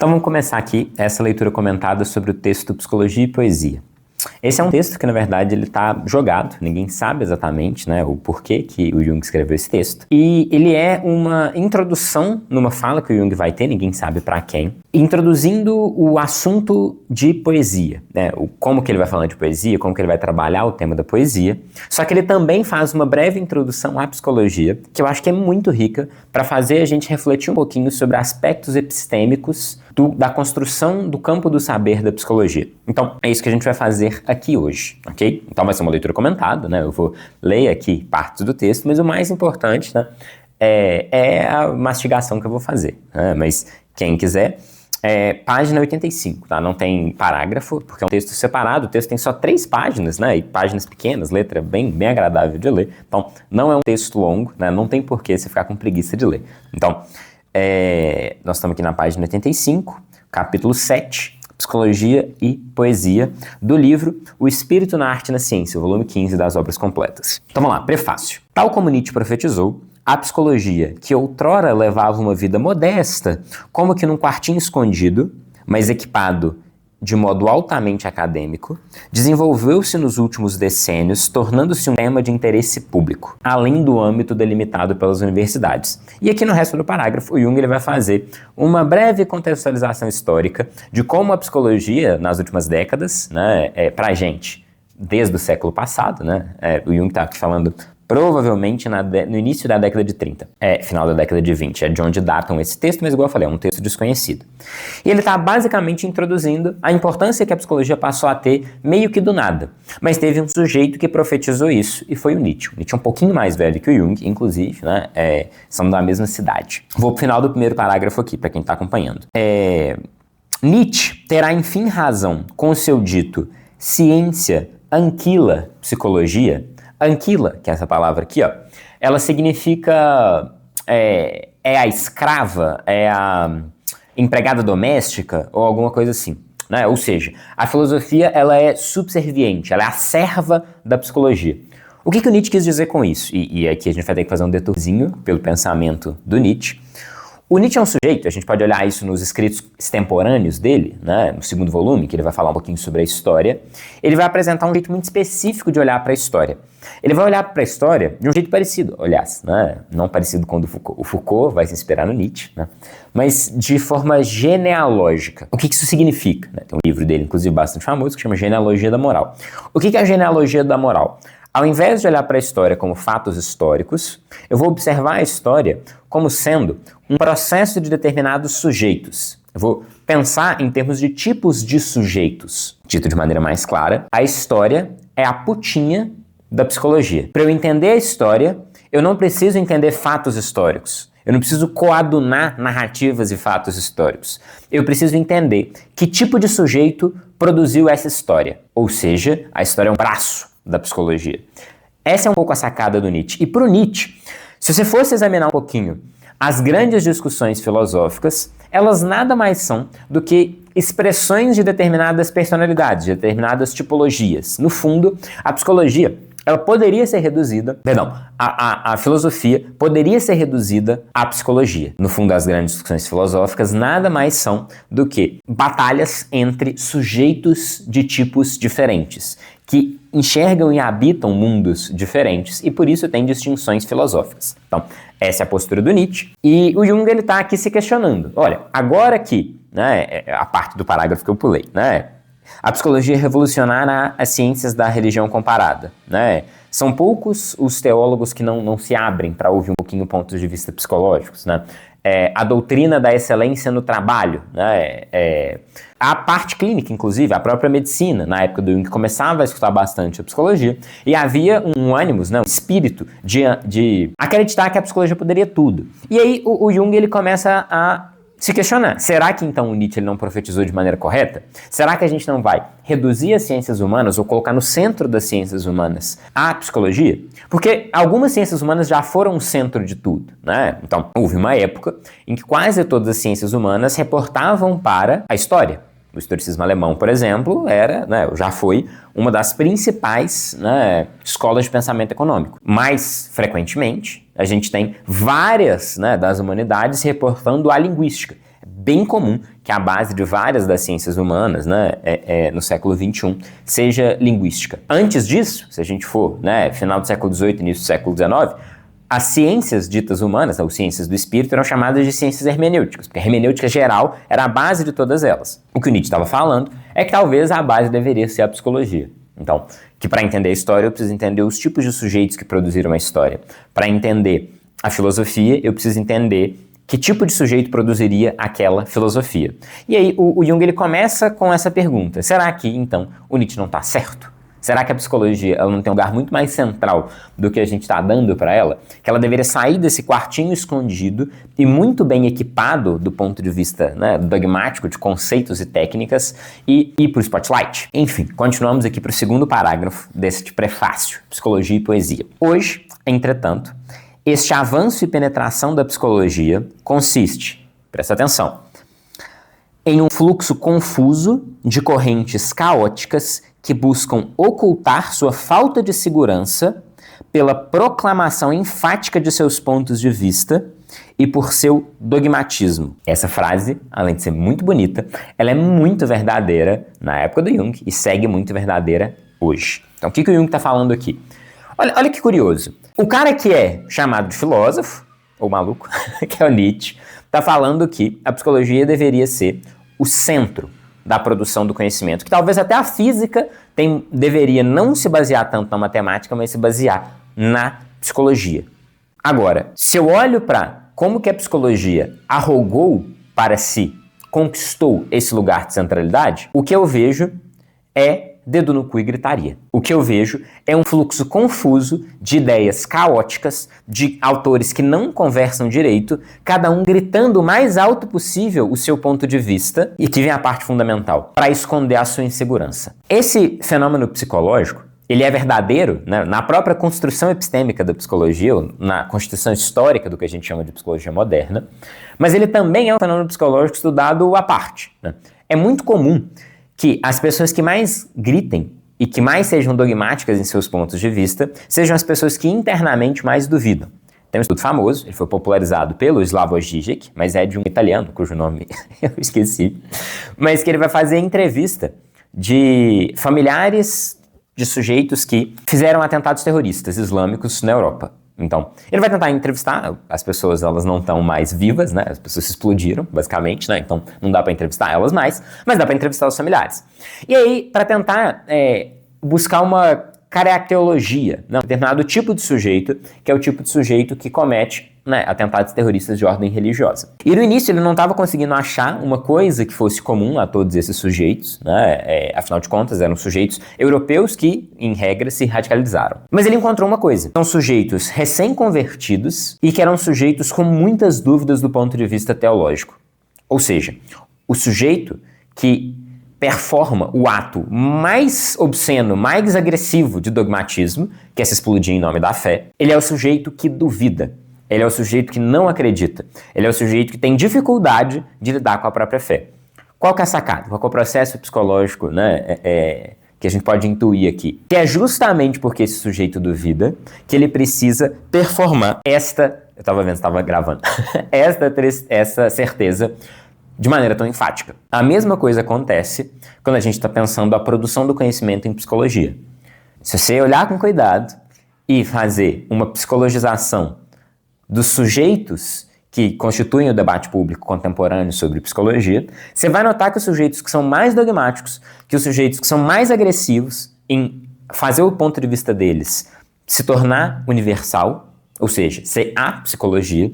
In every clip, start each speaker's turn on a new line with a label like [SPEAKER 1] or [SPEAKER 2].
[SPEAKER 1] Então vamos começar aqui essa leitura comentada sobre o texto Psicologia e Poesia. Esse é um texto que, na verdade, ele está jogado, ninguém sabe exatamente, né, o porquê que o Jung escreveu esse texto. E ele é uma introdução numa fala que o Jung vai ter, ninguém sabe para quem, introduzindo o assunto de poesia, né, como que ele vai falar de poesia, como que ele vai trabalhar o tema da poesia. Só que ele também faz uma breve introdução à psicologia, que eu acho que é muito rica, para fazer a gente refletir um pouquinho sobre aspectos epistêmicos da construção do campo do saber da psicologia. Então, é isso que a gente vai fazer aqui hoje, ok? Então vai ser uma leitura comentada, né? Eu vou ler aqui partes do texto, mas o mais importante, né, é a mastigação que eu vou fazer, né? Mas quem quiser, página 85, tá? Não tem parágrafo, porque é um texto separado, o texto tem só 3 páginas, né? E páginas pequenas, letra bem agradável de ler. Então, não é um texto longo, né? Não tem porquê você ficar com preguiça de ler. Então, nós estamos aqui na página 85, capítulo 7, Psicologia e Poesia, do livro O Espírito na Arte e na Ciência, volume 15 das Obras Completas. Então vamos lá, prefácio. Tal como Nietzsche profetizou, a psicologia, que outrora levava uma vida modesta, como que num quartinho escondido, mas equipado de modo altamente acadêmico, desenvolveu-se nos últimos decênios, tornando-se um tema de interesse público, além do âmbito delimitado pelas universidades. E aqui no resto do parágrafo, o Jung ele vai fazer uma breve contextualização histórica de como a psicologia, nas últimas décadas, né, pra gente, desde o século passado, né, o Jung está aqui falando provavelmente no início da década de 30, final da década de 20, é de onde datam esse texto, mas igual eu falei, é um texto desconhecido. E ele está basicamente introduzindo a importância que a psicologia passou a ter meio que do nada. Mas teve um sujeito que profetizou isso, e foi o Nietzsche. O Nietzsche é um pouquinho mais velho que o Jung, inclusive, né, são da mesma cidade. Vou pro final do primeiro parágrafo aqui, para quem está acompanhando. Nietzsche terá enfim razão com o seu dito ciência anquila psicologia. Anquila, que é essa palavra aqui, ó, ela significa a escrava, é a empregada doméstica ou alguma coisa assim, né? Ou seja, a filosofia ela é subserviente, ela é a serva da psicologia. O que o Nietzsche quis dizer com isso? E aqui a gente vai ter que fazer um deturzinho pelo pensamento do Nietzsche. O Nietzsche é um sujeito, a gente pode olhar isso nos escritos extemporâneos dele, né, no segundo volume, que ele vai falar um pouquinho sobre a história. Ele vai apresentar um jeito muito específico de olhar para a história. Ele vai olhar para a história de um jeito parecido, aliás, né, não parecido com o do Foucault. O Foucault vai se inspirar no Nietzsche, né, mas de forma genealógica. O que isso significa? Né? Tem um livro dele, inclusive, bastante famoso, que chama Genealogia da Moral. O que é a genealogia da moral? Ao invés de olhar para a história como fatos históricos, eu vou observar a história como sendo um processo de determinados sujeitos. Eu vou pensar em termos de tipos de sujeitos. Dito de maneira mais clara, a história é a putinha da psicologia. Para eu entender a história, eu não preciso entender fatos históricos. Eu não preciso coadunar narrativas e fatos históricos. Eu preciso entender que tipo de sujeito produziu essa história. Ou seja, a história é um braço da psicologia. Essa é um pouco a sacada do Nietzsche. E para o Nietzsche, se você fosse examinar um pouquinho as grandes discussões filosóficas, elas nada mais são do que expressões de determinadas personalidades, de determinadas tipologias. No fundo, a psicologia, ela poderia ser reduzida, a filosofia poderia ser reduzida à psicologia. No fundo, as grandes discussões filosóficas nada mais são do que batalhas entre sujeitos de tipos diferentes, que enxergam e habitam mundos diferentes e por isso tem distinções filosóficas. Então, essa é a postura do Nietzsche e o Jung ele está aqui se questionando. Olha, agora que, né, a parte do parágrafo que eu pulei, né, a psicologia revolucionará as ciências da religião comparada, né? São poucos os teólogos que não se abrem para ouvir um pouquinho pontos de vista psicológicos, né? A doutrina da excelência no trabalho, né? A parte clínica, inclusive, a própria medicina, na época do Jung, começava a escutar bastante a psicologia e havia um ânimos, né, um espírito de acreditar que a psicologia poderia tudo. E aí o Jung ele começa a se questionar, será que então o Nietzsche ele não profetizou de maneira correta? Será que a gente não vai reduzir as ciências humanas ou colocar no centro das ciências humanas a psicologia? Porque algumas ciências humanas já foram o centro de tudo, né? Então, houve uma época em que quase todas as ciências humanas reportavam para a história. O historicismo alemão, por exemplo, já foi uma das principais, né, escolas de pensamento econômico. Mais frequentemente, a gente tem várias, né, das humanidades reportando a linguística. bem comum que a base de várias das ciências humanas, né, no século XXI, seja linguística. Antes disso, se a gente for, né, final do século XVIII, início do século XIX, as ciências ditas humanas, ou ciências do espírito, eram chamadas de ciências hermenêuticas, porque a hermenêutica geral era a base de todas elas. O que o Nietzsche estava falando é que talvez a base deveria ser a psicologia. Então, que para entender a história eu preciso entender os tipos de sujeitos que produziram a história. Para entender a filosofia, eu preciso entender que tipo de sujeito produziria aquela filosofia. E aí o Jung ele começa com essa pergunta: será que, então, o Nietzsche não está certo? Será que a psicologia ela não tem um lugar muito mais central do que a gente está dando para ela? Que ela deveria sair desse quartinho escondido e muito bem equipado do ponto de vista, né, dogmático, de conceitos e técnicas, e ir para o spotlight? Enfim, continuamos aqui para o segundo parágrafo deste prefácio, Psicologia e Poesia. Hoje, entretanto, este avanço e penetração da psicologia consiste, presta atenção, em um fluxo confuso de correntes caóticas que buscam ocultar sua falta de segurança pela proclamação enfática de seus pontos de vista e por seu dogmatismo. Essa frase, além de ser muito bonita, ela é muito verdadeira na época do Jung e segue muito verdadeira hoje. Então, o que o Jung está falando aqui? Olha que curioso. O cara que é chamado de filósofo, ou maluco, que é o Nietzsche, está falando que a psicologia deveria ser o centro da produção do conhecimento, que talvez até a física deveria não se basear tanto na matemática, mas se basear na psicologia. Agora, se eu olho para como que a psicologia arrogou para si, conquistou esse lugar de centralidade, o que eu vejo é dedo no cu e gritaria. O que eu vejo é um fluxo confuso de ideias caóticas, de autores que não conversam direito, cada um gritando o mais alto possível o seu ponto de vista, e que vem a parte fundamental, para esconder a sua insegurança. Esse fenômeno psicológico, ele é verdadeiro, né, na própria construção epistêmica da psicologia, ou na constituição histórica do que a gente chama de psicologia moderna, mas ele também é um fenômeno psicológico estudado à parte, né? É muito comum que as pessoas que mais gritem e que mais sejam dogmáticas em seus pontos de vista sejam as pessoas que internamente mais duvidam. Tem um estudo famoso, ele foi popularizado pelo Slavoj Žižek, mas é de um italiano, cujo nome eu esqueci, mas que ele vai fazer entrevista de familiares de sujeitos que fizeram atentados terroristas islâmicos na Europa. Então, ele vai tentar entrevistar, as pessoas elas não estão mais vivas, né? As pessoas se explodiram, basicamente, né? Então não dá para entrevistar elas mais, mas dá para entrevistar os familiares. E aí, para tentar buscar uma caracterologia, um determinado tipo de sujeito, que é o tipo de sujeito que comete, né, atentados terroristas de ordem religiosa. E no início ele não estava conseguindo achar uma coisa que fosse comum a todos esses sujeitos, né? Afinal de contas eram sujeitos europeus que, em regra, se radicalizaram. Mas ele encontrou uma coisa: são sujeitos recém-convertidos e que eram sujeitos com muitas dúvidas do ponto de vista teológico. Ou seja, o sujeito que performa o ato mais obsceno, mais agressivo de dogmatismo, que é se explodir em nome da fé, ele é o sujeito que duvida. Ele é o sujeito que não acredita. Ele é o sujeito que tem dificuldade de lidar com a própria fé. Qual que é a sacada? Qual que é o processo psicológico, né, que a gente pode intuir aqui? Que é justamente porque esse sujeito duvida que ele precisa performar esta... Eu estava vendo, estava gravando. essa certeza de maneira tão enfática. A mesma coisa acontece quando a gente está pensando a produção do conhecimento em psicologia. Se você olhar com cuidado e fazer uma psicologização dos sujeitos que constituem o debate público contemporâneo sobre psicologia, você vai notar que os sujeitos que são mais dogmáticos, que os sujeitos que são mais agressivos em fazer o ponto de vista deles se tornar universal, ou seja, ser a psicologia,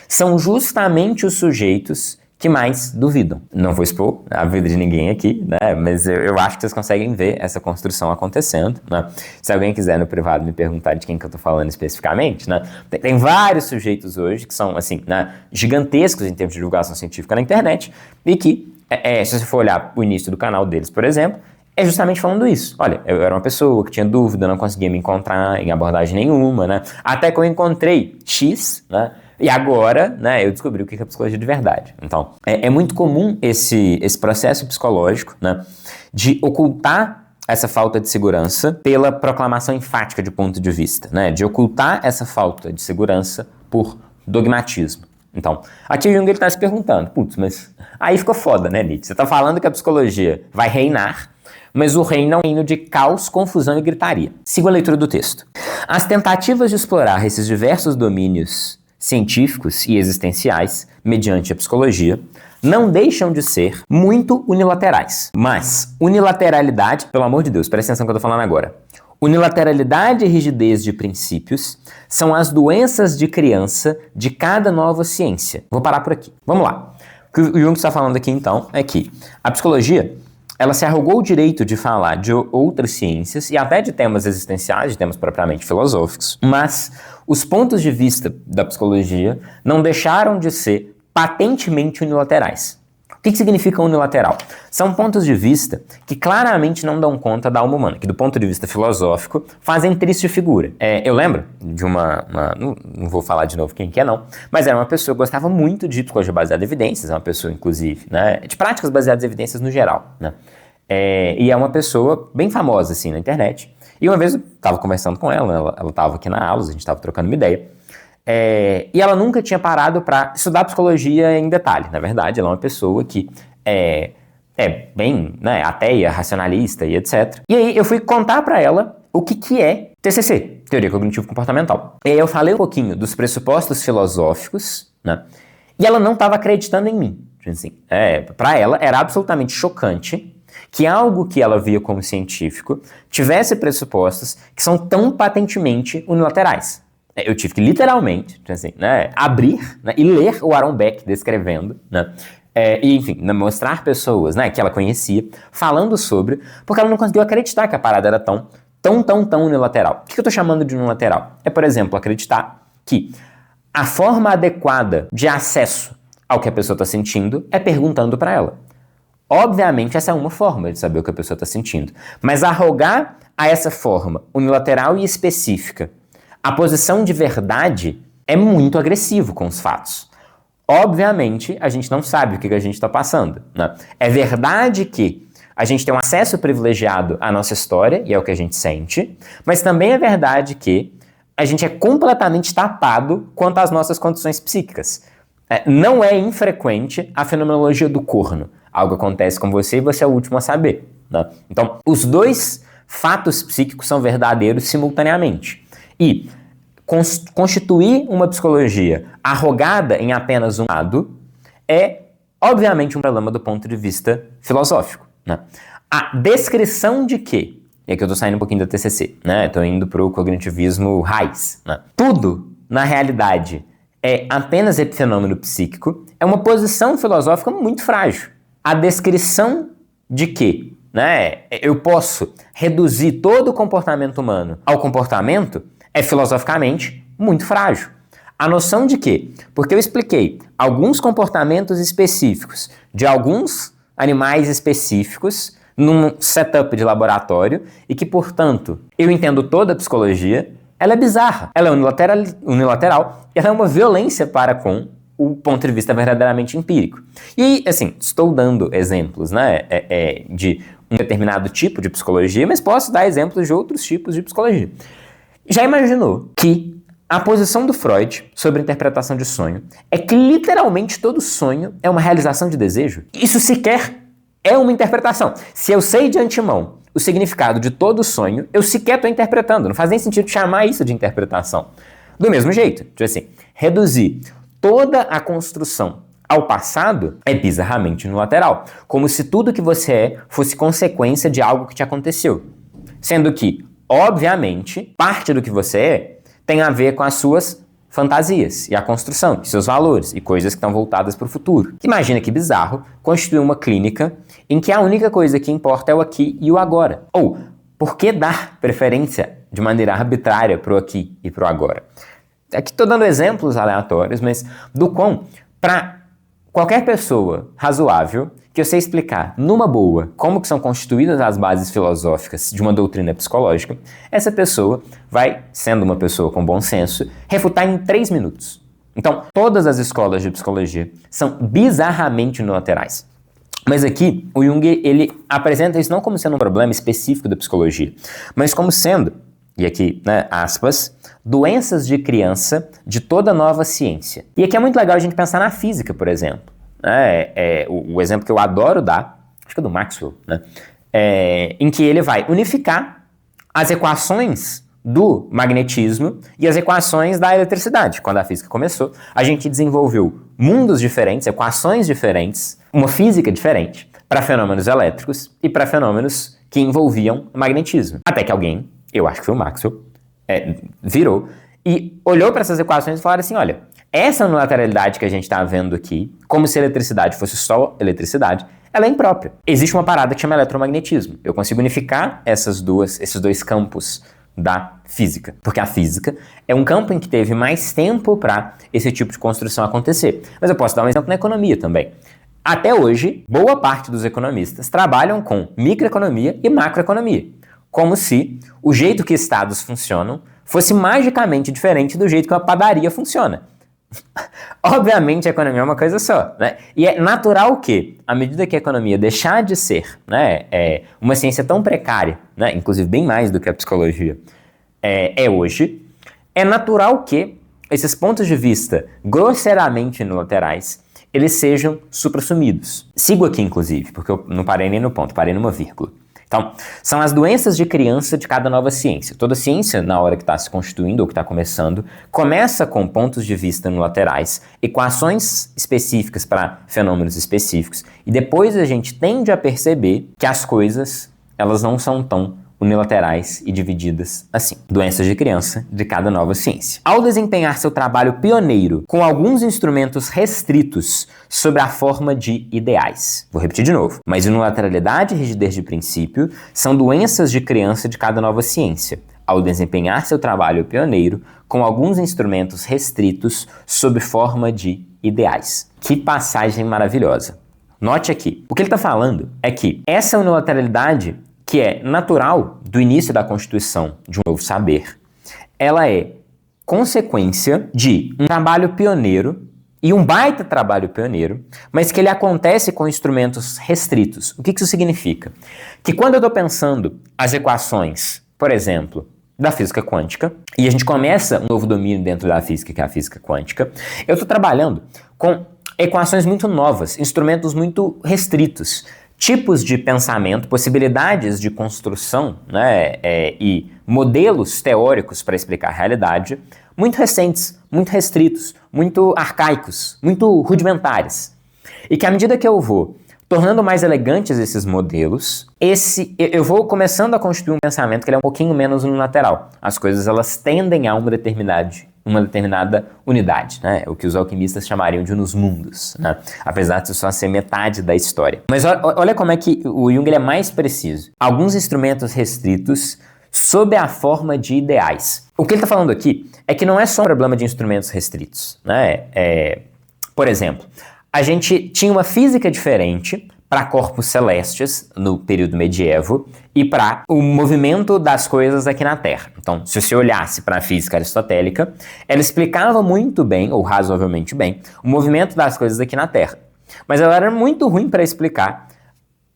[SPEAKER 1] são justamente os sujeitos que mais duvidam. Não vou expor a vida de ninguém aqui, né? Mas eu acho que vocês conseguem ver essa construção acontecendo, né? Se alguém quiser no privado me perguntar de quem que eu tô falando especificamente, né? Tem vários sujeitos hoje que são, assim, né, gigantescos em termos de divulgação científica na internet e que, se você for olhar o início do canal deles, por exemplo, é justamente falando isso. Olha, eu era uma pessoa que tinha dúvida, não conseguia me encontrar em abordagem nenhuma, né? Até que eu encontrei X, né? E agora, né, eu descobri o que é psicologia de verdade. Então, é muito comum esse processo psicológico, né, de ocultar essa falta de segurança pela proclamação enfática de ponto de vista, né, de ocultar essa falta de segurança por dogmatismo. Então, aqui o Jung está se perguntando, putz, mas aí ficou foda, né, Nietzsche? Você está falando que a psicologia vai reinar, mas o reino é um reino de caos, confusão e gritaria. Siga a leitura do texto. As tentativas de explorar esses diversos domínios científicos e existenciais, mediante a psicologia, não deixam de ser muito unilaterais. Mas unilateralidade, pelo amor de Deus, presta atenção no que eu estou falando agora. Unilateralidade e rigidez de princípios são as doenças de criança de cada nova ciência. Vou parar por aqui. Vamos lá. O que o Jung está falando aqui, então, é que a psicologia, ela se arrogou o direito de falar de outras ciências e até de temas existenciais, de temas propriamente filosóficos, mas os pontos de vista da psicologia não deixaram de ser patentemente unilaterais. O que significa unilateral? São pontos de vista que claramente não dão conta da alma humana, que do ponto de vista filosófico fazem triste figura. Eu lembro de não vou falar de novo quem que é não, mas era uma pessoa que gostava muito de psicologia baseada em evidências, é uma pessoa inclusive, né, de práticas baseadas em evidências no geral, né, e é uma pessoa bem famosa assim na internet. E uma vez eu estava conversando com ela estava aqui na aula, a gente estava trocando uma ideia. E ela nunca tinha parado para estudar psicologia em detalhe. Na verdade, ela é uma pessoa que é bem, né, ateia, racionalista e etc. E aí eu fui contar para ela o que é TCC, Teoria Cognitivo-Comportamental. E aí eu falei um pouquinho dos pressupostos filosóficos, né, e ela não estava acreditando em mim. Assim, para ela era absolutamente chocante que algo que ela via como científico tivesse pressupostos que são tão patentemente unilaterais. Eu tive que literalmente, assim, né, abrir, né, e ler o Aaron Beck descrevendo, né, e enfim, mostrar pessoas, né, que ela conhecia falando sobre, porque ela não conseguiu acreditar que a parada era tão unilateral. O que eu estou chamando de unilateral? Por exemplo, acreditar que a forma adequada de acesso ao que a pessoa está sentindo é perguntando para ela. Obviamente, essa é uma forma de saber o que a pessoa está sentindo, mas arrogar a essa forma unilateral e específica a posição de verdade é muito agressivo com os fatos. Obviamente, a gente não sabe o que a gente está passando, né? É verdade que a gente tem um acesso privilegiado à nossa história, e é o que a gente sente, mas também é verdade que a gente é completamente tapado quanto às nossas condições psíquicas. Não é infrequente a fenomenologia do corno. Algo acontece com você e você é o último a saber, né? Então, os dois fatos psíquicos são verdadeiros simultaneamente. E constituir uma psicologia arrogada em apenas um lado é, obviamente, um problema do ponto de vista filosófico, né? A descrição de que, e aqui eu estou saindo um pouquinho da TCC, né? Estou indo para o cognitivismo raiz, né? Tudo, na realidade, é apenas epifenômeno psíquico, é uma posição filosófica muito frágil. A descrição de que, né, eu posso reduzir todo o comportamento humano ao comportamento é filosoficamente muito frágil. A noção de que, porque eu expliquei alguns comportamentos específicos de alguns animais específicos num setup de laboratório e que, portanto, eu entendo toda a psicologia, ela é bizarra, ela é unilateral e ela é uma violência para com o ponto de vista verdadeiramente empírico. E, assim, estou dando exemplos, né, de um determinado tipo de psicologia, mas posso dar exemplos de outros tipos de psicologia. Já imaginou que a posição do Freud sobre a interpretação de sonho é que literalmente todo sonho é uma realização de desejo? Isso sequer é uma interpretação. Se eu sei de antemão o significado de todo sonho, eu sequer estou interpretando. Não faz nem sentido chamar isso de interpretação. Do mesmo jeito, tipo assim, reduzir toda a construção ao passado é bizarramente unilateral, como se tudo que você é fosse consequência de algo que te aconteceu. Sendo que, obviamente, parte do que você é tem a ver com as suas fantasias e a construção, e seus valores e coisas que estão voltadas para o futuro. Imagina que bizarro constituir uma clínica em que a única coisa que importa é o aqui e o agora. Ou, por que dar preferência de maneira arbitrária para o aqui e para o agora? Aqui estou dando exemplos aleatórios, mas do quão, para qualquer pessoa razoável, que eu sei explicar numa boa como que são constituídas as bases filosóficas de uma doutrina psicológica, essa pessoa vai, sendo uma pessoa com bom senso, refutar em 3 minutos. Então, todas as escolas de psicologia são bizarramente unilaterais. Mas aqui, o Jung, ele apresenta isso não como sendo um problema específico da psicologia, mas como sendo e aqui, né, aspas, doenças de criança de toda nova ciência. E aqui é muito legal a gente pensar na física, por exemplo. O exemplo que eu adoro dar, acho que é do Maxwell, né, em que ele vai unificar as equações do magnetismo e as equações da eletricidade. Quando a física começou, a gente desenvolveu mundos diferentes, equações diferentes, uma física diferente para fenômenos elétricos e para fenômenos que envolviam o magnetismo. Até que alguém, eu acho que foi o Maxwell, virou e olhou para essas equações e falou assim, olha, essa unilateralidade que a gente está vendo aqui, como se a eletricidade fosse só eletricidade, ela é imprópria. Existe uma parada que chama eletromagnetismo. Eu consigo unificar esses dois campos da física, porque a física é um campo em que teve mais tempo para esse tipo de construção acontecer. Mas eu posso dar um exemplo na economia também. Até hoje, boa parte dos economistas trabalham com microeconomia e macroeconomia, como se o jeito que estados funcionam fosse magicamente diferente do jeito que uma padaria funciona. Obviamente a economia é uma coisa só, né? E é natural que, à medida que a economia deixar de ser, né, uma ciência tão precária, né, inclusive bem mais do que a psicologia hoje, é natural que esses pontos de vista grosseiramente unilaterais, eles sejam suprassumidos. Sigo aqui, inclusive, porque eu não parei nem no ponto, parei numa vírgula. Então, são as doenças de criança de cada nova ciência. Toda ciência, na hora que está se constituindo ou que está começando, começa com pontos de vista unilaterais, equações específicas para fenômenos específicos, e depois a gente tende a perceber que as coisas, elas não são tão unilaterais e divididas assim. Doenças de criança de cada nova ciência. Ao desempenhar seu trabalho pioneiro com alguns instrumentos restritos sob a forma de ideais. Vou repetir de novo. Mas unilateralidade e rigidez de princípio são doenças de criança de cada nova ciência. Ao desempenhar seu trabalho pioneiro com alguns instrumentos restritos sob forma de ideais. Que passagem maravilhosa. Note aqui, o que ele está falando é que essa unilateralidade que é natural do início da constituição de um novo saber, ela é consequência de um trabalho pioneiro, e um baita trabalho pioneiro, mas que ele acontece com instrumentos restritos. O que isso significa? Que quando eu estou pensando as equações, por exemplo, da física quântica, e a gente começa um novo domínio dentro da física, que é a física quântica, eu estou trabalhando com equações muito novas, instrumentos muito restritos, tipos de pensamento, possibilidades de construção, né, e modelos teóricos para explicar a realidade muito recentes, muito restritos, muito arcaicos, muito rudimentares. E que à medida que eu vou tornando mais elegantes esses modelos, eu vou começando a constituir um pensamento que ele é um pouquinho menos unilateral. As coisas elas tendem a uma determinada unidade, né? O que os alquimistas chamariam de uns mundos, né? Apesar de só ser metade da história. Mas olha como é que o Jung ele é mais preciso. Alguns instrumentos restritos sob a forma de ideais. O que ele está falando aqui é que não é só um problema de instrumentos restritos, né? Por exemplo, a gente tinha uma física diferente para corpos celestes no período medievo e para o movimento das coisas aqui na Terra. Então, se você olhasse para a física aristotélica, ela explicava muito bem, ou razoavelmente bem, o movimento das coisas aqui na Terra. Mas ela era muito ruim para explicar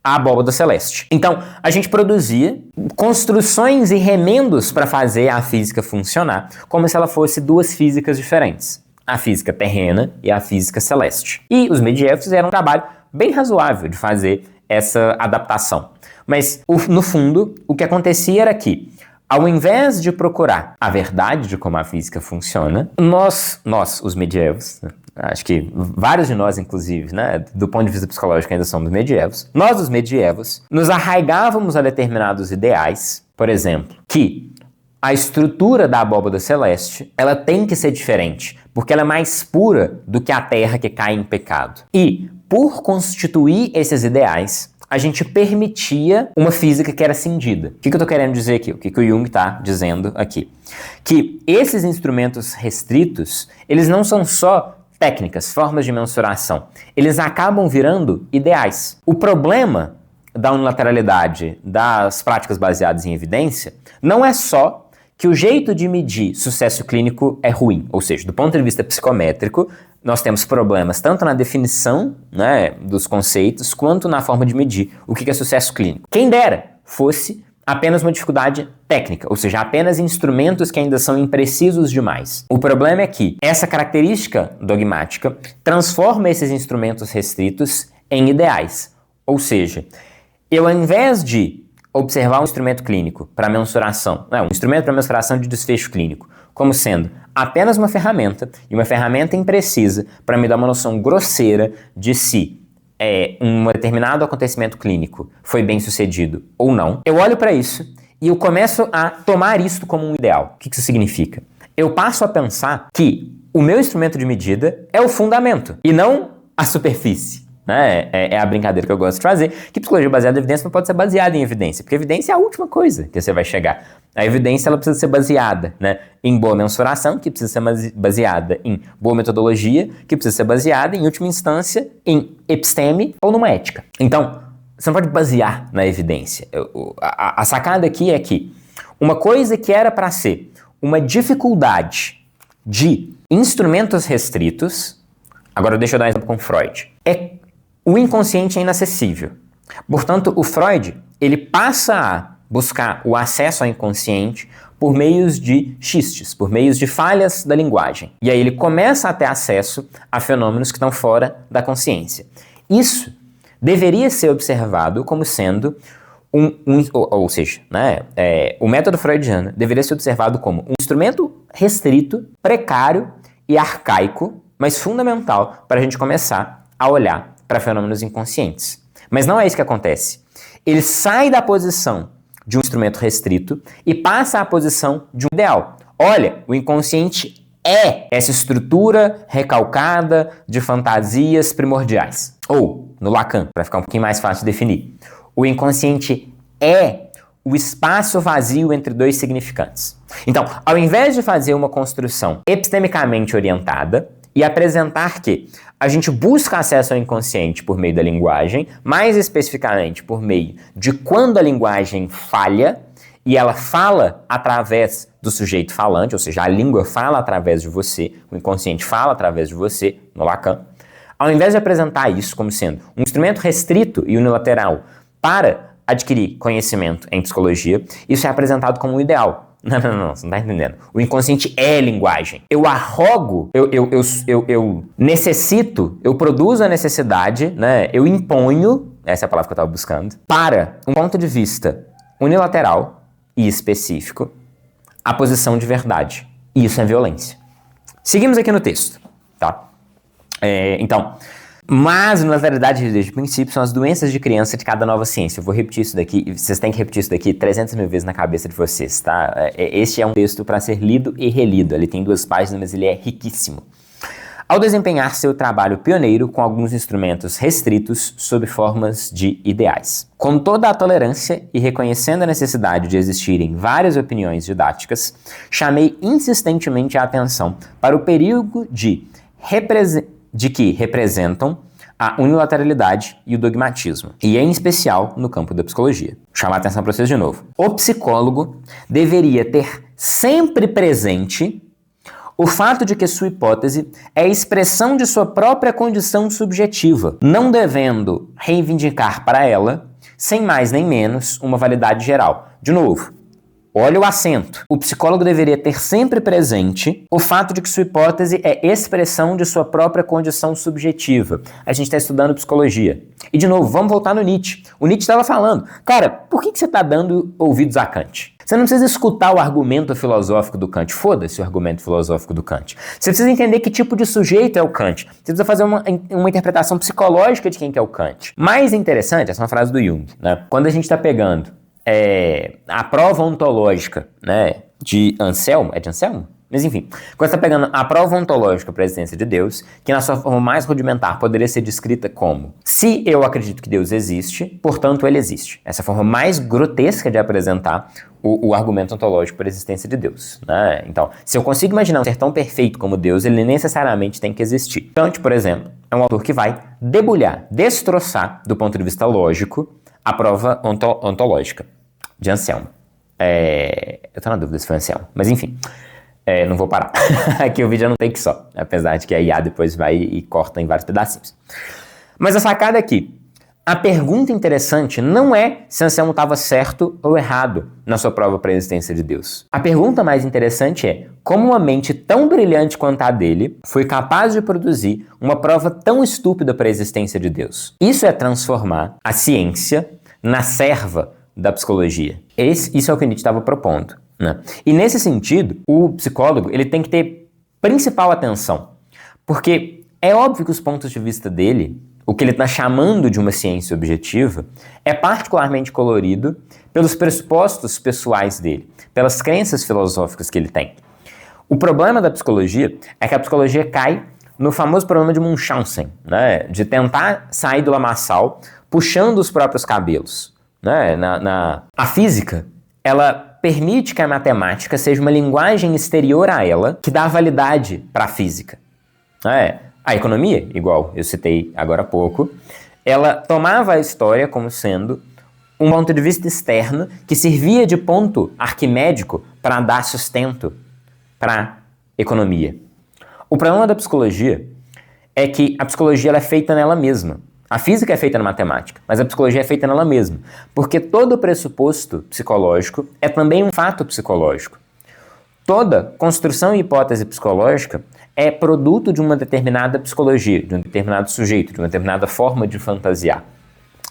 [SPEAKER 1] a abóbada celeste. Então, a gente produzia construções e remendos para fazer a física funcionar, como se ela fosse duas físicas diferentes. A física terrena e a física celeste. E os medievos fizeram um trabalho bem razoável de fazer essa adaptação. Mas, no fundo, o que acontecia era que, ao invés de procurar a verdade de como a física funciona, nós os medievos, né? Acho que vários de nós, inclusive, né, do ponto de vista psicológico ainda somos medievos, nós, os medievos, nos arraigávamos a determinados ideais, por exemplo, que a estrutura da abóbada celeste, ela tem que ser diferente, porque ela é mais pura do que a terra que cai em pecado. E, por constituir esses ideais, a gente permitia uma física que era cindida. O que eu estou querendo dizer aqui? O que o Jung está dizendo aqui? Que esses instrumentos restritos, eles não são só técnicas, formas de mensuração. Eles acabam virando ideais. O problema da unilateralidade das práticas baseadas em evidência não é só que o jeito de medir sucesso clínico é ruim. Ou seja, do ponto de vista psicométrico, nós temos problemas tanto na definição, né, dos conceitos, quanto na forma de medir o que é sucesso clínico. Quem dera fosse apenas uma dificuldade técnica, ou seja, apenas instrumentos que ainda são imprecisos demais. O problema é que essa característica dogmática transforma esses instrumentos restritos em ideais, ou seja, eu ao invés de observar um instrumento clínico para mensuração, um instrumento para mensuração de desfecho clínico, como sendo apenas uma ferramenta, e uma ferramenta imprecisa para me dar uma noção grosseira de se um determinado acontecimento clínico foi bem sucedido ou não, eu olho para isso e eu começo a tomar isso como um ideal. O que isso significa? Eu passo a pensar que o meu instrumento de medida é o fundamento e não a superfície. É a brincadeira que eu gosto de fazer, que psicologia baseada em evidência não pode ser baseada em evidência, porque evidência é a última coisa que você vai chegar. A evidência ela precisa ser baseada em boa mensuração, que precisa ser baseada em boa metodologia, que precisa ser baseada, em última instância, em episteme ou numa ética. Então, você não pode basear na evidência. A sacada aqui é que uma coisa que era para ser uma dificuldade de instrumentos restritos, agora deixa eu dar um exemplo com Freud, o inconsciente é inacessível. Portanto, o Freud, ele passa a buscar o acesso ao inconsciente por meios de xistes, por meios de falhas da linguagem. E aí ele começa a ter acesso a fenômenos que estão fora da consciência. Isso deveria ser observado como sendo ou seja, o método freudiano deveria ser observado como um instrumento restrito, precário e arcaico, mas fundamental para a gente começar a olhar para fenômenos inconscientes. Mas não é isso que acontece. Ele sai da posição de um instrumento restrito e passa à posição de um ideal. Olha, o inconsciente é essa estrutura recalcada de fantasias primordiais. Ou, no Lacan, para ficar um pouquinho mais fácil de definir, o inconsciente é o espaço vazio entre dois significantes. Então, ao invés de fazer uma construção epistemicamente orientada e apresentar que a gente busca acesso ao inconsciente por meio da linguagem, mais especificamente por meio de quando a linguagem falha, e ela fala através do sujeito falante, ou seja, a língua fala através de você, o inconsciente fala através de você, no Lacan. Ao invés de apresentar isso como sendo um instrumento restrito e unilateral para adquirir conhecimento em psicologia, isso é apresentado como um ideal. Não, você não tá entendendo. O inconsciente é linguagem. Eu arrogo, eu necessito, eu produzo a necessidade, eu imponho, essa é a palavra que eu estava buscando, para um ponto de vista unilateral e específico, a posição de verdade. E isso é violência. Seguimos aqui no texto, tá? Mas, na verdade, desde o princípio, são as doenças de criança de cada nova ciência. Eu vou repetir isso daqui, vocês têm que repetir isso daqui 300 mil vezes na cabeça de vocês, tá? Este é um texto para ser lido e relido. Ele tem 2 páginas, mas ele é riquíssimo. Ao desempenhar seu trabalho pioneiro com alguns instrumentos restritos sob formas de ideais. Com toda a tolerância e reconhecendo a necessidade de existirem várias opiniões didáticas, chamei insistentemente a atenção para o perigo de que representam a unilateralidade e o dogmatismo, e em especial no campo da psicologia. Vou chamar a atenção para vocês de novo. O psicólogo deveria ter sempre presente o fato de que sua hipótese é a expressão de sua própria condição subjetiva, não devendo reivindicar para ela, sem mais nem menos, uma validade geral. De novo, olha o acento. O psicólogo deveria ter sempre presente o fato de que sua hipótese é expressão de sua própria condição subjetiva. A gente está estudando psicologia. E, de novo, vamos voltar no Nietzsche. O Nietzsche estava falando, cara, por que você está dando ouvidos a Kant? Você não precisa escutar o argumento filosófico do Kant. Foda-se o argumento filosófico do Kant. Você precisa entender que tipo de sujeito é o Kant. Você precisa fazer uma interpretação psicológica de quem que é o Kant. Mais interessante, essa é uma frase do Jung, né? Quando a gente está pegando a prova ontológica, de Anselmo, é de Anselmo? Mas enfim, quando você está pegando a prova ontológica para a existência de Deus, que na sua forma mais rudimentar poderia ser descrita como: se eu acredito que Deus existe, portanto ele existe. Essa é a forma mais grotesca de apresentar o argumento ontológico para a existência de Deus, né? Então, se eu consigo imaginar um ser tão perfeito como Deus, ele necessariamente tem que existir. Kant, por exemplo, é um autor que vai debulhar, destroçar, do ponto de vista lógico, a prova ontológica de Anselmo. Eu tô na dúvida se foi Anselmo, mas enfim. Não vou parar. Aqui o vídeo é um take só, apesar de que a IA depois vai e corta em vários pedacinhos. Mas a sacada é que a pergunta interessante não é se Anselmo estava certo ou errado na sua prova para a existência de Deus. A pergunta mais interessante é como uma mente tão brilhante quanto a dele foi capaz de produzir uma prova tão estúpida para a existência de Deus. Isso é transformar a ciência na serva da psicologia. Isso é o que Nietzsche estava propondo, né? E nesse sentido, o psicólogo ele tem que ter principal atenção, porque é óbvio que os pontos de vista dele, o que ele está chamando de uma ciência objetiva, é particularmente colorido pelos pressupostos pessoais dele, pelas crenças filosóficas que ele tem. O problema da psicologia é que a psicologia cai no famoso problema de Munchausen, né? De tentar sair do lamaçal puxando os próprios cabelos, né? A física, ela permite que a matemática seja uma linguagem exterior a ela que dá validade para a física. A economia, igual eu citei agora há pouco, ela tomava a história como sendo um ponto de vista externo que servia de ponto arquimédico para dar sustento para a economia. O problema da psicologia é que a psicologia ela é feita nela mesma. A física é feita na matemática, mas a psicologia é feita nela mesma, porque todo pressuposto psicológico é também um fato psicológico. Toda construção e hipótese psicológica é produto de uma determinada psicologia, de um determinado sujeito, de uma determinada forma de fantasiar.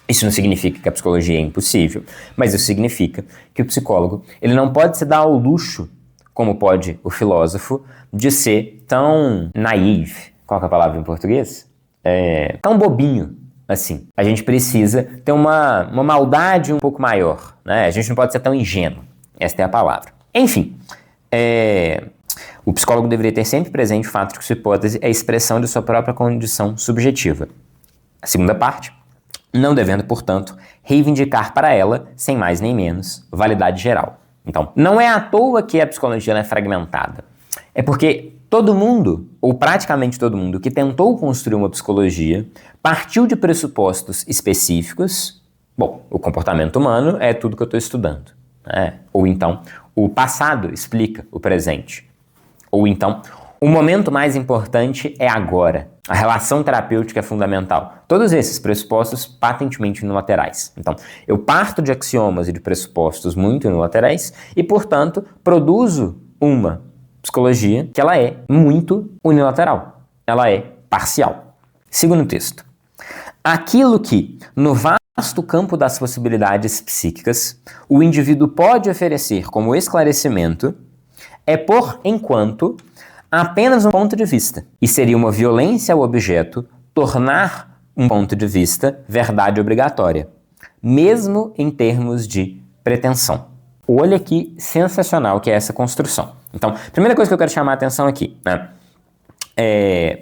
[SPEAKER 1] Isso não significa que a psicologia é impossível, mas isso significa que o psicólogo ele não pode se dar ao luxo, como pode o filósofo, de ser tão naive, qual que é a palavra em português? Tão bobinho assim. A gente precisa ter uma maldade um pouco maior, né? A gente não pode ser tão ingênuo, esta é a palavra. Enfim, o psicólogo deveria ter sempre presente o fato de que sua hipótese é a expressão de sua própria condição subjetiva. A segunda parte, não devendo, portanto, reivindicar para ela, sem mais nem menos, validade geral. Então, não é à toa que a psicologia é fragmentada. É porque todo mundo, ou praticamente todo mundo, que tentou construir uma psicologia, partiu de pressupostos específicos. Bom, o comportamento humano é tudo que eu estou estudando, né? Ou então, o passado explica o presente. Ou então, o momento mais importante é agora. A relação terapêutica é fundamental. Todos esses pressupostos patentemente unilaterais. Então, eu parto de axiomas e de pressupostos muito unilaterais e, portanto, produzo uma psicologia que ela é muito unilateral. Ela é parcial. Segundo texto. Aquilo que, no vasto campo das possibilidades psíquicas, o indivíduo pode oferecer como esclarecimento é, por enquanto, apenas um ponto de vista, e seria uma violência ao objeto tornar um ponto de vista verdade obrigatória, mesmo em termos de pretensão. Olha que sensacional que é essa construção. Então, primeira coisa que eu quero chamar a atenção aqui, né,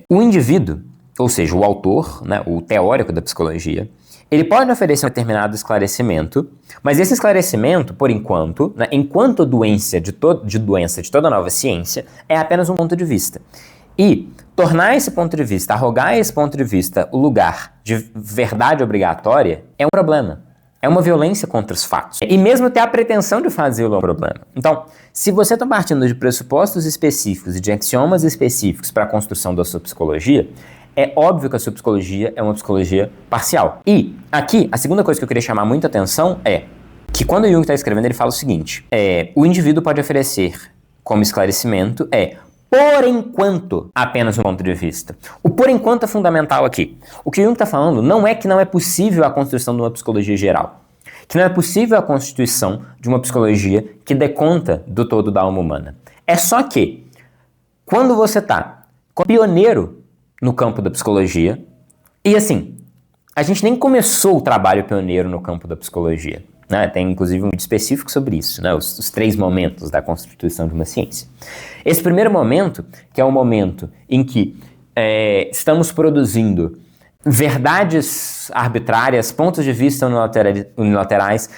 [SPEAKER 1] o indivíduo, ou seja, o autor, né, o teórico da psicologia, ele pode oferecer um determinado esclarecimento, mas esse esclarecimento, por enquanto, né, enquanto doença de toda nova ciência, é apenas um ponto de vista. E tornar esse ponto de vista, arrogar esse ponto de vista o lugar de verdade obrigatória é um problema. É uma violência contra os fatos. E mesmo ter a pretensão de fazê-lo é um problema. Então, se você está partindo de pressupostos específicos e de axiomas específicos para a construção da sua psicologia, é óbvio que a sua psicologia é uma psicologia parcial. E aqui, a segunda coisa que eu queria chamar muita atenção é que quando o Jung está escrevendo, ele fala o seguinte, o indivíduo pode oferecer como esclarecimento por enquanto, apenas um ponto de vista. O por enquanto é fundamental aqui. O que o Jung está falando não é que não é possível a construção de uma psicologia geral, que não é possível a constituição de uma psicologia que dê conta do todo da alma humana. É só que, quando você está como pioneiro no campo da psicologia, e assim, a gente nem começou o trabalho pioneiro no campo da psicologia, né? Tem inclusive um vídeo específico sobre isso, né? Os 3 momentos da constituição de uma ciência. Esse primeiro momento, que é o momento em que estamos produzindo verdades arbitrárias, pontos de vista unilaterais,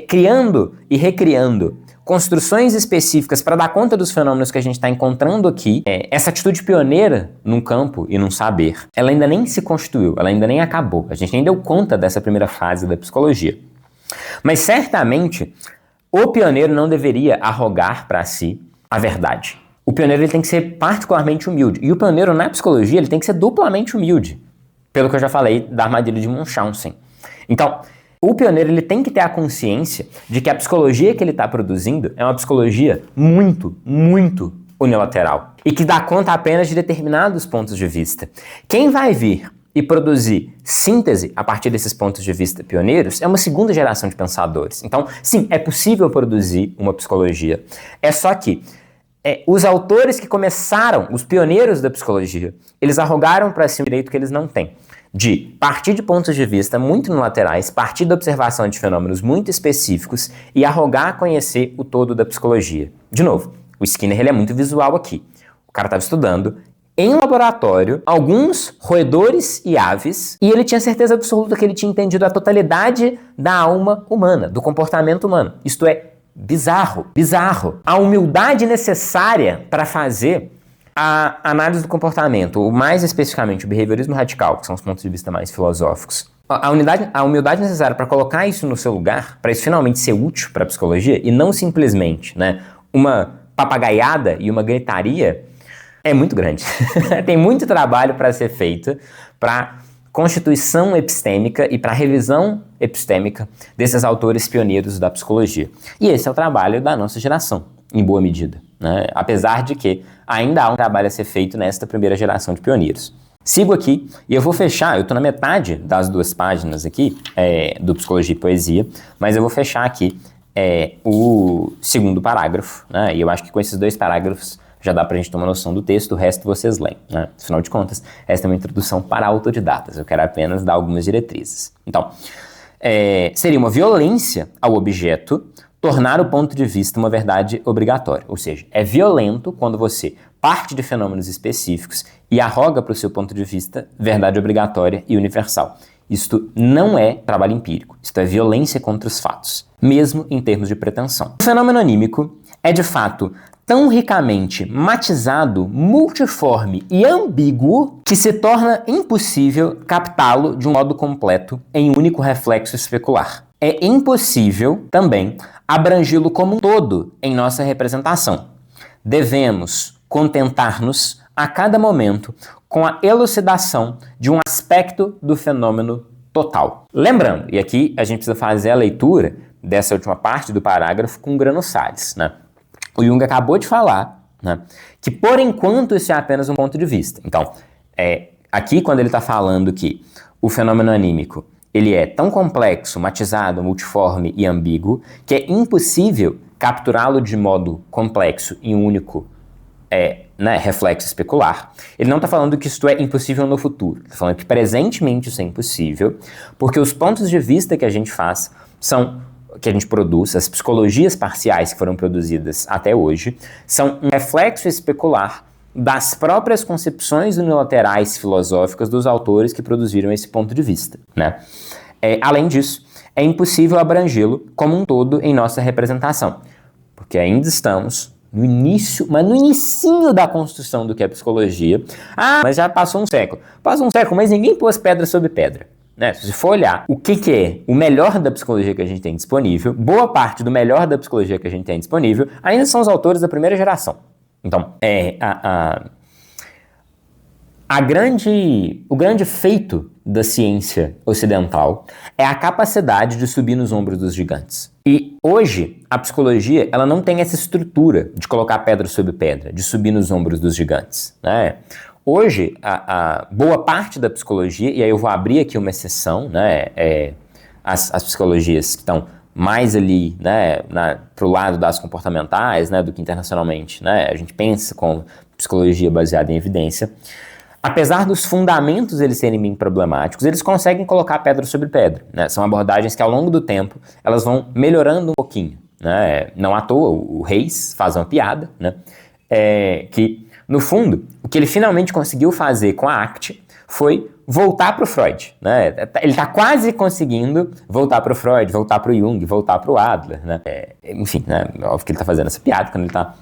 [SPEAKER 1] criando e recriando construções específicas para dar conta dos fenômenos que a gente está encontrando aqui, essa atitude pioneira num campo e num saber, ela ainda nem se constituiu, ela ainda nem acabou. A gente nem deu conta dessa primeira fase da psicologia. Mas certamente, o pioneiro não deveria arrogar para si a verdade. O pioneiro ele tem que ser particularmente humilde. E o pioneiro na psicologia ele tem que ser duplamente humilde. Pelo que eu já falei da armadilha de Munchausen. Então, o pioneiro ele tem que ter a consciência de que a psicologia que ele está produzindo é uma psicologia muito, muito unilateral e que dá conta apenas de determinados pontos de vista. Quem vai vir e produzir síntese a partir desses pontos de vista pioneiros é uma segunda geração de pensadores. Então, sim, é possível produzir uma psicologia. É só que os autores que começaram, os pioneiros da psicologia, eles arrogaram para si um direito que eles não têm, de partir de pontos de vista muito unilaterais, partir da observação de fenômenos muito específicos e arrogar conhecer o todo da psicologia. De novo, o Skinner ele é muito visual aqui. O cara estava estudando em um laboratório alguns roedores e aves e ele tinha certeza absoluta que ele tinha entendido a totalidade da alma humana, do comportamento humano. Isto é bizarro, bizarro. A humildade necessária para fazer a análise do comportamento, ou mais especificamente o behaviorismo radical, que são os pontos de vista mais filosóficos, a humildade necessária para colocar isso no seu lugar, para isso finalmente ser útil para a psicologia, e não simplesmente, uma papagaiada e uma gritaria, é muito grande. Tem muito trabalho para ser feito para constituição epistêmica e para revisão epistêmica desses autores pioneiros da psicologia. E esse é o trabalho da nossa geração, em boa medida, apesar de que ainda há um trabalho a ser feito nesta primeira geração de pioneiros. Sigo aqui e eu vou fechar, eu estou na metade das 2 páginas aqui do Psicologia e Poesia, mas eu vou fechar aqui o segundo parágrafo, e eu acho que com esses 2 parágrafos já dá pra gente ter uma noção do texto, o resto vocês leem, Afinal de contas, esta é uma introdução para autodidatas, eu quero apenas dar algumas diretrizes. Então, seria uma violência ao objeto tornar o ponto de vista uma verdade obrigatória, ou seja, é violento quando você parte de fenômenos específicos e arroga para o seu ponto de vista verdade obrigatória e universal. Isto não é trabalho empírico, isto é violência contra os fatos, mesmo em termos de pretensão. O fenômeno anímico é, de fato, tão ricamente matizado, multiforme e ambíguo que se torna impossível captá-lo de um modo completo em um único reflexo especular. É impossível, também, abrangê-lo como um todo em nossa representação. Devemos contentar-nos, a cada momento, com a elucidação de um aspecto do fenômeno total. Lembrando, e aqui a gente precisa fazer a leitura dessa última parte do parágrafo com Grano Salles, O Jung acabou de falar, que por enquanto isso é apenas um ponto de vista. Então, aqui quando ele está falando que o fenômeno anímico ele é tão complexo, matizado, multiforme e ambíguo que é impossível capturá-lo de modo complexo em um único reflexo especular. Ele não está falando que isto é impossível no futuro. Está falando que presentemente isso é impossível porque os pontos de vista que a gente faz que a gente produz, as psicologias parciais que foram produzidas até hoje, são um reflexo especular das próprias concepções unilaterais filosóficas dos autores que produziram esse ponto de vista, Além disso, é impossível abrangê-lo como um todo em nossa representação, porque ainda estamos no início, mas no inicinho da construção do que é psicologia. Mas já passou um século. Passou um século, mas ninguém pôs pedra sobre pedra. Se você for olhar o que é o melhor da psicologia que a gente tem disponível, boa parte do melhor da psicologia que a gente tem disponível ainda são os autores da primeira geração. Então, o grande feito da ciência ocidental é a capacidade de subir nos ombros dos gigantes. E hoje, a psicologia ela não tem essa estrutura de colocar pedra sobre pedra, de subir nos ombros dos gigantes, Hoje, a boa parte da psicologia, e aí eu vou abrir aqui uma exceção, as psicologias que estão mais ali, pro lado das comportamentais, do que internacionalmente, a gente pensa com psicologia baseada em evidência. Apesar dos fundamentos eles serem bem problemáticos, eles conseguem colocar pedra sobre pedra, São abordagens que ao longo do tempo elas vão melhorando um pouquinho, Não à toa, o Reis faz uma piada, que no fundo, o que ele finalmente conseguiu fazer com a ACT foi voltar para o Freud, Ele está quase conseguindo voltar para o Freud, voltar para o Jung, voltar para o Adler, Enfim, óbvio que ele está fazendo essa piada quando ele está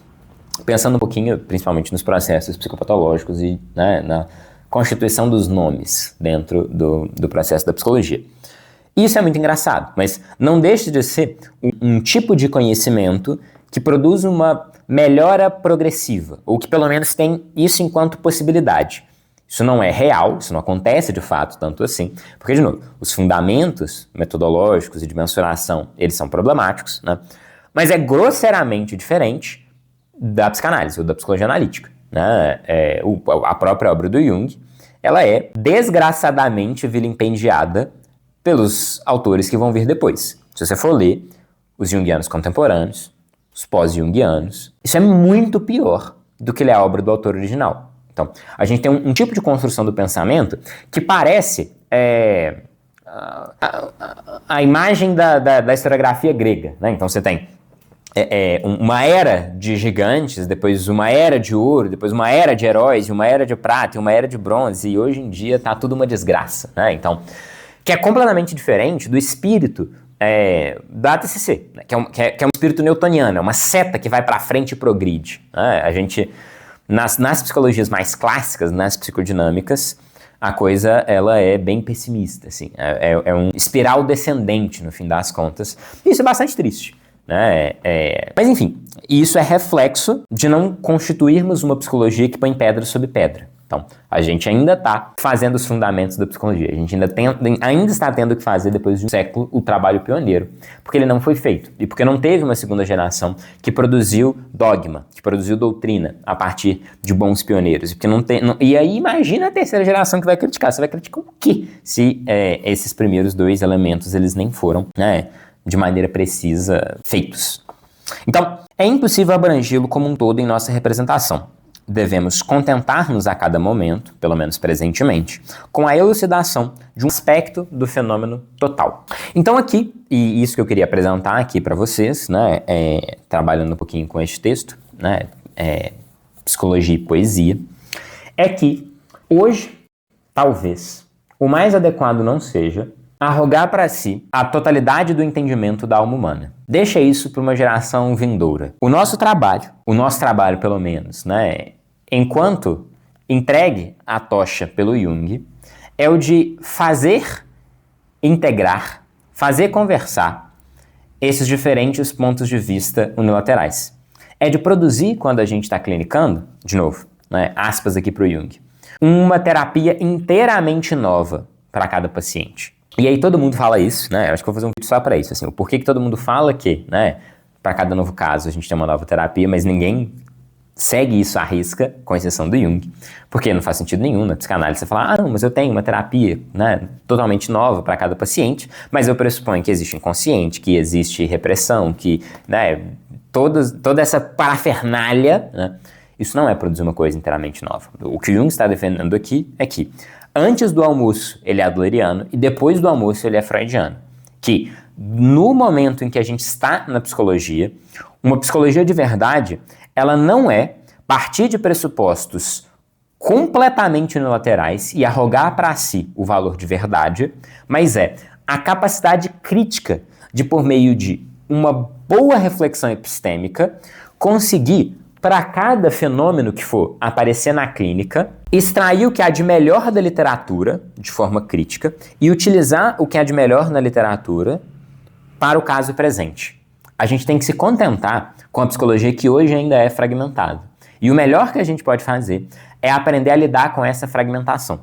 [SPEAKER 1] pensando um pouquinho, principalmente nos processos psicopatológicos e na constituição dos nomes dentro do processo da psicologia. Isso é muito engraçado, mas não deixa de ser um tipo de conhecimento que produz uma melhora progressiva, ou que pelo menos tem isso enquanto possibilidade. Isso não é real, isso não acontece de fato tanto assim, porque, de novo, os fundamentos metodológicos e de mensuração, eles são problemáticos, né? Mas é grosseiramente diferente da psicanálise ou da psicologia analítica, né? A própria obra do Jung, ela é desgraçadamente vilipendiada pelos autores que vão vir depois. Se você for ler os junguianos contemporâneos, os pós-junguianos, isso é muito pior do que ler a obra do autor original. Então, a gente tem um tipo de construção do pensamento que parece a imagem da historiografia grega, né? Então você tem uma era de gigantes, depois uma era de ouro, depois uma era de heróis, uma era de prata e uma era de bronze, e hoje em dia tá tudo uma desgraça, né? Então, que é completamente diferente do espírito da TCC, né? que é um espírito newtoniano, é uma seta que vai para frente e progride, né? A gente, nas psicologias mais clássicas, nas psicodinâmicas, a coisa ela é bem pessimista, assim, é um espiral descendente no fim das contas, e isso é bastante triste, né? Mas enfim, isso é reflexo de não constituirmos uma psicologia que põe pedra sobre pedra. Então, a gente ainda está fazendo os fundamentos da psicologia, a gente ainda está tendo que fazer, depois de um século, o trabalho pioneiro, porque ele não foi feito, e porque não teve uma segunda geração que produziu dogma, que produziu doutrina a partir de bons pioneiros, e aí imagina a terceira geração que vai criticar, você vai criticar o quê? Se esses primeiros dois elementos, eles nem foram, né, de maneira precisa feitos. Então, é impossível abrangê-lo como um todo em nossa representação. Devemos contentar-nos a cada momento, pelo menos presentemente, com a elucidação de um aspecto do fenômeno total. Então aqui, e isso que eu queria apresentar aqui para vocês, né, trabalhando um pouquinho com este texto, né, psicologia e poesia, é que hoje, talvez, o mais adequado não seja arrogar para si a totalidade do entendimento da alma humana. Deixa isso para uma geração vindoura. O nosso trabalho pelo menos, né, enquanto entregue a tocha pelo Jung, é o de fazer integrar, fazer conversar esses diferentes pontos de vista unilaterais. É de produzir, quando a gente está clinicando, de novo, né, aspas aqui para o Jung, uma terapia inteiramente nova para cada paciente. E aí todo mundo fala isso, né? Eu acho que eu vou fazer um vídeo só para isso, assim, o porquê que todo mundo fala que, né, para cada novo caso a gente tem uma nova terapia, mas ninguém segue isso à risca, com exceção do Jung, porque não faz sentido nenhum na psicanálise você falar, não, mas eu tenho uma terapia, né, totalmente nova para cada paciente, mas eu pressuponho que existe inconsciente, que existe repressão, que, né, toda essa parafernália, né, isso não é produzir uma coisa inteiramente nova. O que o Jung está defendendo aqui é que antes do almoço ele é adleriano e depois do almoço ele é freudiano. Que no momento em que a gente está na psicologia, uma psicologia de verdade, ela não é partir de pressupostos completamente unilaterais e arrogar para si o valor de verdade, mas é a capacidade crítica de, por meio de uma boa reflexão epistêmica, conseguir, para cada fenômeno que for aparecer na clínica, extrair o que há de melhor da literatura, de forma crítica, e utilizar o que há de melhor na literatura para o caso presente. A gente tem que se contentar com a psicologia que hoje ainda é fragmentada. E o melhor que a gente pode fazer é aprender a lidar com essa fragmentação.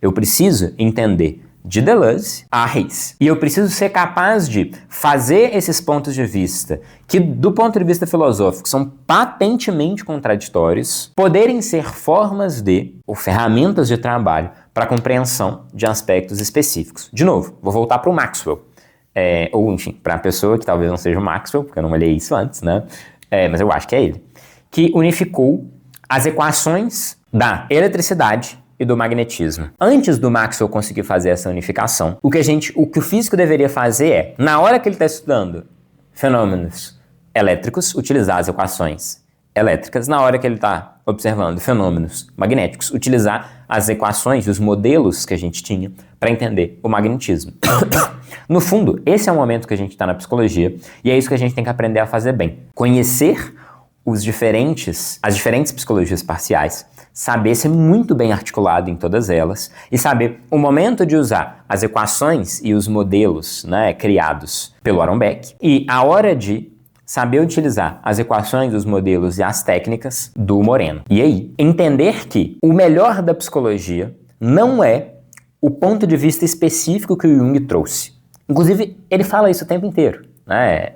[SPEAKER 1] Eu preciso entender de Deleuze a Reis. E eu preciso ser capaz de fazer esses pontos de vista, que do ponto de vista filosófico são patentemente contraditórios, poderem ser formas ou ferramentas de trabalho para a compreensão de aspectos específicos. De novo, vou voltar para o Maxwell. Ou, enfim, para a pessoa que talvez não seja o Maxwell, porque eu não olhei isso antes, né? Mas eu acho que é ele, que unificou as equações da eletricidade e do magnetismo. Antes do Maxwell conseguir fazer essa unificação, o que o físico deveria fazer é, na hora que ele está estudando fenômenos elétricos, utilizar as equações elétricas, na hora que ele está observando fenômenos magnéticos, utilizar as equações, os modelos que a gente tinha para entender o magnetismo. No fundo, esse é o momento que a gente está na psicologia e é isso que a gente tem que aprender a fazer bem. Conhecer as diferentes psicologias parciais, saber ser muito bem articulado em todas elas e saber o momento de usar as equações e os modelos, né, criados pelo Aaron Beck e a hora de saber utilizar as equações, os modelos e as técnicas do Moreno. E aí, entender que o melhor da psicologia não é o ponto de vista específico que o Jung trouxe. Inclusive, ele fala isso o tempo inteiro, né?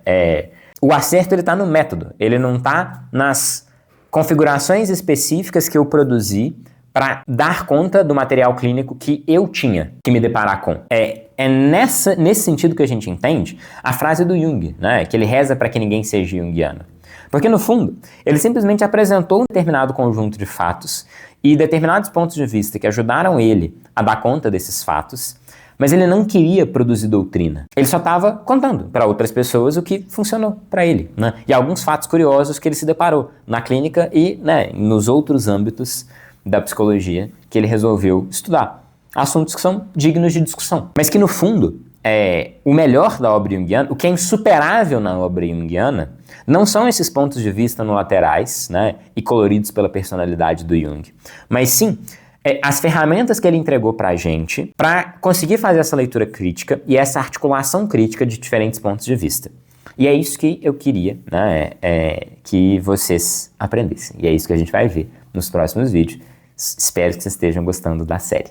[SPEAKER 1] O acerto está no método, ele não está nas configurações específicas que eu produzi para dar conta do material clínico que eu tinha que me deparar com. Nesse sentido que a gente entende a frase do Jung, né, que ele reza para que ninguém seja junguiano. Porque, no fundo, ele simplesmente apresentou um determinado conjunto de fatos e determinados pontos de vista que ajudaram ele a dar conta desses fatos, mas ele não queria produzir doutrina. Ele só estava contando para outras pessoas o que funcionou para ele, né? E alguns fatos curiosos que ele se deparou na clínica e, né, nos outros âmbitos da psicologia que ele resolveu estudar. Assuntos que são dignos de discussão. Mas que, no fundo, o melhor da obra junguiana, o que é insuperável na obra junguiana, não são esses pontos de vista no laterais, né, e coloridos pela personalidade do Jung, mas sim as ferramentas que ele entregou pra gente para conseguir fazer essa leitura crítica e essa articulação crítica de diferentes pontos de vista. E é isso que eu queria, né, que vocês aprendessem. E é isso que a gente vai ver nos próximos vídeos. Espero que vocês estejam gostando da série.